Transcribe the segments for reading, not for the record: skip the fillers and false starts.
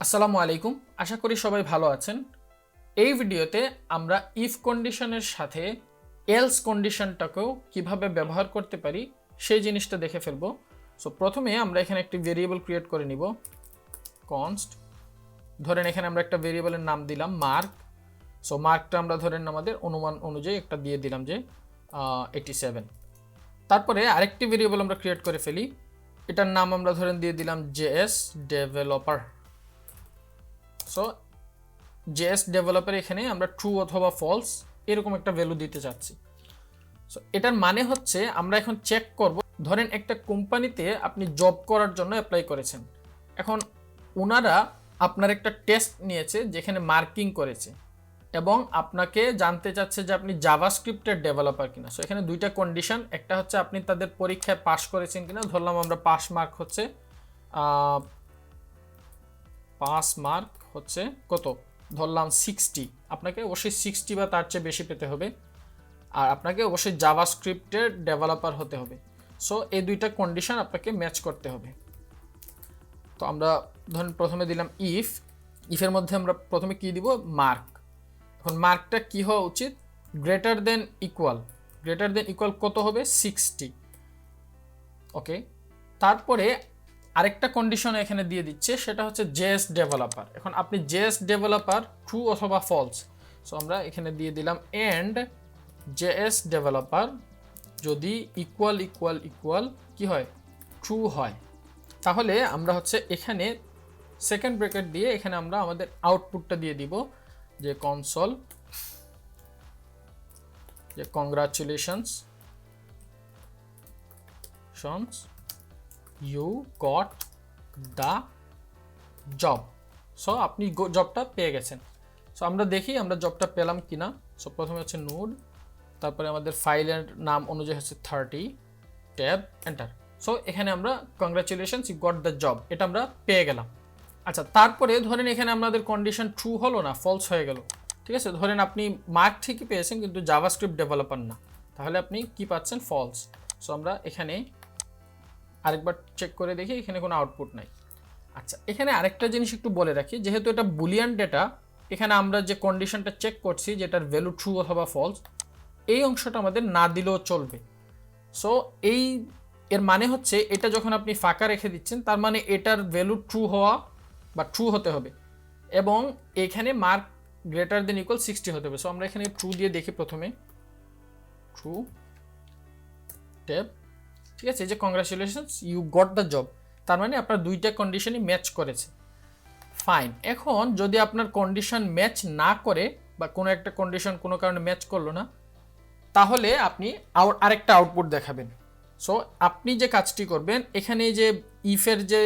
আসসালামু আলাইকুম, আশা করি সবাই ভালো আছেন। এই ভিডিওতে আমরা ইফ কন্ডিশনের সাথে এলস কন্ডিশনটাকেও কিভাবে ব্যবহার করতে পারি সেই জিনিসটা দেখে ফেলবো। সো প্রথমে আমরা এখানে একটি ভেরিয়েবল ক্রিয়েট করে নিব। কনস্ট ধরেন এখানে আমরা একটা ভেরিয়েবলের নাম দিলাম মার্ক। সো মার্কটা আমরা ধরেন আমাদের অনুমান অনুযায়ী একটা দিয়ে দিলাম যে 87। তারপরে আরেকটি ভেরিয়েবল আমরা ক্রিয়েট করে ফেলি, এটার নাম আমরা ধরেন দিয়ে দিলাম JS developer. So JS developer এখানে আমরা ট্রু অথবা ফলস এরকম একটা ভ্যালু দিতে চাচ্ছি। সো এটার মানে হচ্ছে আমরা এখন চেক করব, ধরেন একটা কোম্পানিতে আপনি জব করার জন্য অ্যাপ্লাই করেছেন। এখন ওনারা আপনার একটা টেস্ট নিয়েছে যেখানে মার্কিং করেছে এবং আপনাকে জানতে চাচ্ছে যে আপনি জাভাস্ক্রিপ্টের ডেভেলপার কিনা। সো এখানে দুইটা কন্ডিশন, একটা হচ্ছে আপনি তাদের পরীক্ষায় পাস করেছেন কিনা। ধরলাম আমরা পাস মার্ক হচ্ছে কত, ধরলাম 60। আপনাকে অবশ্যই 60 বা তার চেয়ে বেশি পেতে হবে, আর আপনাকে অবশ্যই জাভাস্ক্রিপ্টের ডেভেলপার হতে হবে। সো এই দুইটা কন্ডিশন আপনাকে ম্যাচ করতে হবে। তো আমরা ধরুন প্রথমে দিলাম ইফের মধ্যে আমরা প্রথমে কি দিব, মার্ক। এখন মার্কটা কি হওয়া উচিত, গ্রেটার দেন ইকুয়াল কত হবে, 60। ওকে, তারপরে আরেকটা কন্ডিশন এখানে দিয়ে দিচ্ছে, সেটা হচ্ছে জেএস ডেভেলপার। এখন আপনি জেএস ডেভেলপার ট্রু অথবা ফলস। সো আমরা এখানে দিয়ে দিলাম এন্ড জেএস ডেভেলপার যদি ইকুয়াল কি হয়, ট্রু হয়, তাহলে আমরা হচ্ছে এখানে সেকেন্ড ব্র্যাকেট দিয়ে এখানে আমরা আমাদের আউটপুটটা দিয়ে দিব যে কনসোল, যে congratulations you got the job. So আপনি জবটা পেয়ে গেছেন। সো আমরা দেখি আমরা জবটা পেলাম কিনা। সো প্রথমে হচ্ছে নোড, তারপরে আমাদের ফাইলের নাম অনুযায়ী হচ্ছে 30, ট্যাব, এন্টার। সো এখানে আমরা congratulations you got the job, এটা আমরা পেয়ে গেলাম। আচ্ছা, তারপরে ধরেন এখানে আমাদের কন্ডিশন ট্রু হলো না, ফলস হয়ে গেল। ঠিক আছে, ধরেন আপনি মার্ক ঠিকই পেয়েছেন কিন্তু জাভাস্ক্রিপ্ট ডেভেলপার না, তাহলে আপনি কি পাচ্ছেন, ফলস। সো আমরা এখানে আরেকবার চেক করে দেখি, এখানে কোনো আউটপুট নাই। আচ্ছা, এখানে আরেকটা জিনিস একটু বলে রাখি, যেহেতু এটা বুলিয়ান ডেটা, এখানে আমরা যে কন্ডিশনটা চেক করছি যেটার ভ্যালু ট্রু অথবা ফলস, এই অংশটা আমাদের না দিলেও চলবে। সো এর মানে হচ্ছে এটা যখন আপনি ফাঁকা রেখে দিচ্ছেন, তার মানে এটার ভ্যালু ট্রু হওয়া বা ট্রু হতে হবে এবং এখানে মার্ক গ্রেটার দেন ইকুয়াল 60 হতে হবে। সো আমরা এখানে ট্রু দিয়ে দেখি, প্রথমে ট্রু, ট্যাব, ঠিক আছে, এই যে congratulations you got the job, তার মানে আপনার দুইটা কন্ডিশনই ম্যাচ করেছে। ফাইন। এখন যদি আপনার কন্ডিশন ম্যাচ না করে বা কোনো একটা কন্ডিশন কোনো কারণে ম্যাচ করলো না, তাহলে আপনি আরেকটা আউটপুট দেখাবেন। সো আপনি যে কাজটি করবেন, এখানে যে ইফের যে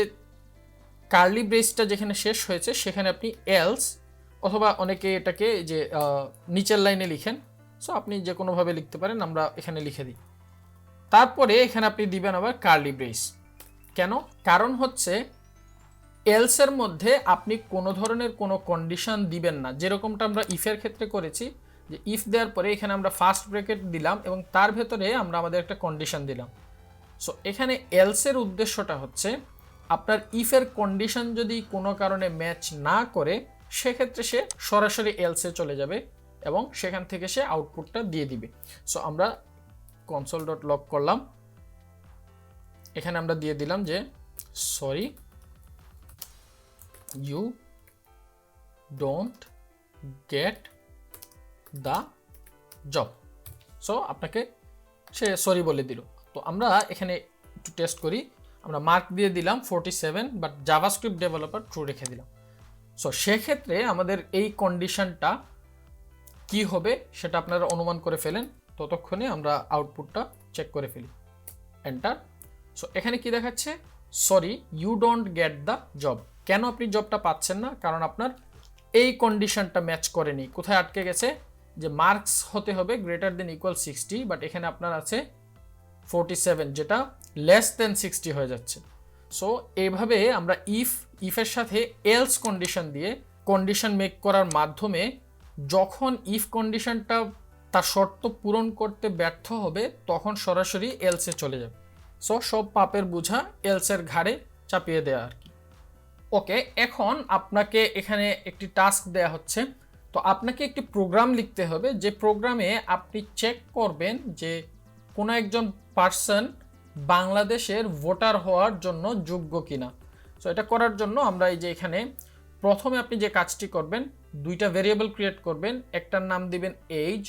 কার্লি ব্রেসটা যেখানে শেষ হয়েছে সেখানে আপনি এলস, অথবা অনেকে এটাকে যে নিচের লাইনে লিখেন, সো আপনি যে কোনোভাবে লিখতে পারেন, আমরা এখানে লিখে দিই। তারপরে এখানে আপনি দিবেন আবার কার্লি ব্রেস। কেন? কারণ হচ্ছে এলসের মধ্যে আপনি কোনো ধরনের কোনো কন্ডিশন দিবেন না, যেরকমটা আমরা ইফের ক্ষেত্রে করেছি, যে ইফ দেওয়ার পরে এখানে আমরা ফার্স্ট ব্র্যাকেট দিলাম এবং তার ভেতরে আমরা আমাদের একটা কন্ডিশন দিলাম। সো এখানে এলসের উদ্দেশ্যটা হচ্ছে আপনার ইফের কন্ডিশন যদি কোনো কারণে ম্যাচ না করে, সেক্ষেত্রে সে সরাসরি এলসে চলে যাবে এবং সেখান থেকে সে আউটপুটটা দিয়ে দিবে। সো আমরা console.log করলাম, এখানে আমরা দিয়ে দিলাম যে sorry you don't get the job. So আপনাকে সে সরি বলে দিল। তো আমরা এখানে একটু টেস্ট করি, আমরা মার্ক দিয়ে দিলাম 47, বাট জাভাস্ক্রিপ্ট ডেভেলপার ট্রু রেখে দিলাম। সো সেক্ষেত্রে আমাদের এই কন্ডিশনটা কি হবে সেটা আপনারা অনুমান করে ফেলেন, ততক্ষণে আমরা আউটপুটটা চেক করে ফেলি, এন্টার। সো এখানে কি দেখাচ্ছে, sorry you don't get the job. কেন আপনি জবটা পাচ্ছেন না? কারণ আপনার এই কন্ডিশনটা ম্যাচ করেনি। কোথায় আটকে গেছে, যে মার্কস হতে হবে গ্রেটার দেন ইকুয়াল 60, বাট এখানে আপনার আছে 47, যেটা লেস দেন 60 হয়ে যাচ্ছে। সো এইভাবে আমরা ইফের সাথে এলস কন্ডিশন দিয়ে কন্ডিশন মেক করার মাধ্যমে যখন ইফ কন্ডিশনটা তার শর্ত পূরণ করতে ব্যর্থ হবে, তখন সরাসরি এলসে চলে যাবে। সো সব পাপের বোঝা এলসের ঘাড়ে চাপিয়ে দেওয়া আর কি। ওকে, এখন আপনাকে এখানে একটি টাস্ক দেয়া হচ্ছে। তো আপনাকে একটি প্রোগ্রাম লিখতে হবে, যে প্রোগ্রামে আপনি চেক করবেন যে কোনো একজন পার্সন বাংলাদেশের ভোটার হওয়ার জন্য যোগ্য কিনা। সো এটা করার জন্য আমরা এই যে এখানে প্রথমে আপনি যে কাজটি করবেন, দুইটা ভেরিয়েবল ক্রিয়েট করবেন, একটার নাম দিবেন এজ,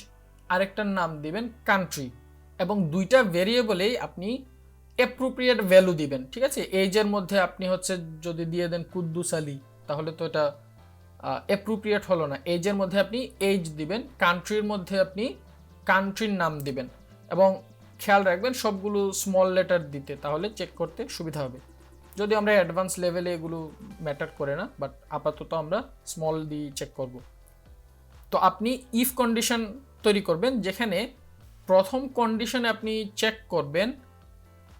আরেকটার নাম দিবেন কান্ট্রি, এবং দুইটা ভেরিয়েবলেই আপনি অ্যাপ্রোপ্রিয়েট ভ্যালু দিবেন। ঠিক আছে, এজের মধ্যে আপনি হচ্ছে যদি দিয়ে দেন কুদ্দুস আলী, তাহলে তো এটা অ্যাপ্রোপ্রিয়েট হলো না। এজের মধ্যে আপনি এজ দিবেন, কান্ট্রির মধ্যে আপনি কান্ট্রির নাম দিবেন, এবং খেয়াল রাখবেন সবগুলো স্মল লেটার দিতে, তাহলে চেক করতে সুবিধা হবে। যদি আমরা অ্যাডভান্স লেভেলে এগুলো ম্যাটার করে না, বাট আপাতত আমরা স্মল দিয়ে চেক করব। তো আপনি ইফ কন্ডিশন তৈরি করবেন, যেখানে প্রথম কন্ডিশনে আপনি চেক করবেন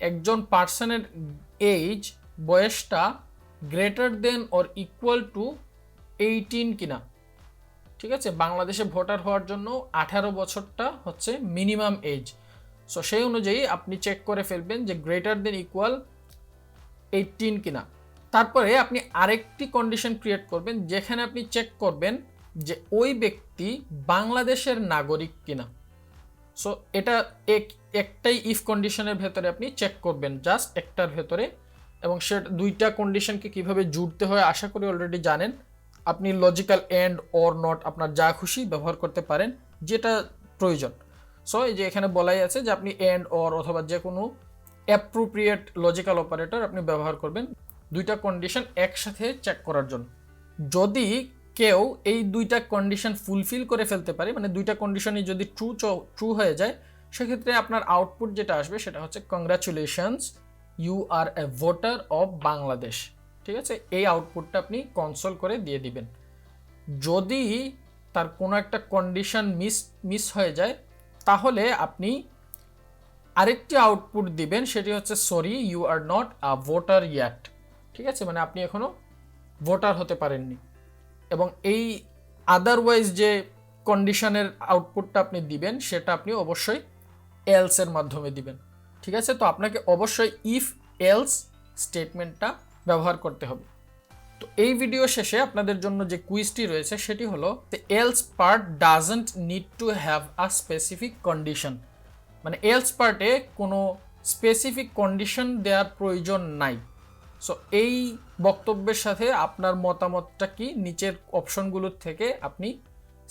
একজন পার্সনের এজ, বয়সটা greater than or equal to 18 কিনা। ঠিক আছে, বাংলাদেশে ভোটার হওয়ার জন্য 18 বছরটা হচ্ছে মিনিমাম এজ। সো সেই অনুযায়ী আপনি চেক করে ফেলবেন যে গ্রেটার দেন ইকুয়াল 18 কিনা। তারপরে আপনি আরেকটি কন্ডিশন ক্রিয়েট করবেন, যেখানে আপনি চেক করবেন যে ওই ব্যক্তি বাংলাদেশের নাগরিক কিনা। সো এটা একটাই ইফ কন্ডিশনের ভেতরে আপনি চেক করবেন, জাস্ট একটার ভেতরে। এবং সে দুইটা কন্ডিশনকে কিভাবে জুড়তে হয় আশা করি অলরেডি জানেন। আপনি লজিক্যাল এন্ড অর নট আপনার যা খুশি ব্যবহার করতে পারেন, যেটা প্রয়োজন। সো এই যে এখানে বলাই আছে যে আপনি এন্ড অর অথবা যে কোনো অ্যাপ্রোপ্রিয়েট লজিক্যাল অপারেটর আপনি ব্যবহার করবেন দুইটা কন্ডিশন একসাথে চেক করার জন্য। যদি কেউ এই দুইটা কন্ডিশন ফুলফিল করে ফেলতে পারে, মানে দুইটা কন্ডিশনই যদি ট্রু হয়ে যায়, সেক্ষেত্রে আপনার আউটপুট যেটা আসবে সেটা হচ্ছে congratulations, you are a voter of Bangladesh. ঠিক আছে, এই আউটপুটটা আপনি কনসোল করে দিয়ে দিবেন। যদি তার কোনো একটা কন্ডিশন মিস হয়ে যায়, তাহলে আপনি আরেকটি আউটপুট দিবেন, সেটি হচ্ছে sorry you are not a voter yet. ঠিক আছে, মানে আপনি এখনো ভোটার হতে পারেননি। এবং এই আদারওয়াইজ যে কন্ডিশনের আউটপুটটা আপনি দিবেন, সেটা আপনি অবশ্যই এলস এর মাধ্যমে দিবেন। ঠিক আছে, তো আপনাকে অবশ্যই ইফ এলস স্টেটমেন্টটা ব্যবহার করতে হবে। তো এই ভিডিও শেষে আপনাদের জন্য যে কুইজটি রয়েছে সেটি হলো, the else part doesn't need to have a specific condition. মানে এলস পার্টে কোনো স্পেসিফিক কন্ডিশন দেওয়ার প্রয়োজন নাই। সো এই বক্তব্যের সাথে আপনার মতামতটা কি নিচের অপশনগুলোর থেকে আপনি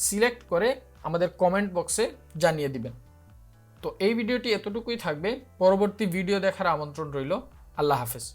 সিলেক্ট করে আমাদের কমেন্ট বক্সে জানিয়ে দিবেন। তো এই ভিডিওটি এতটুকুই থাকবে, পরবর্তী ভিডিও দেখার আমন্ত্রণ রইল। আল্লাহ হাফেজ।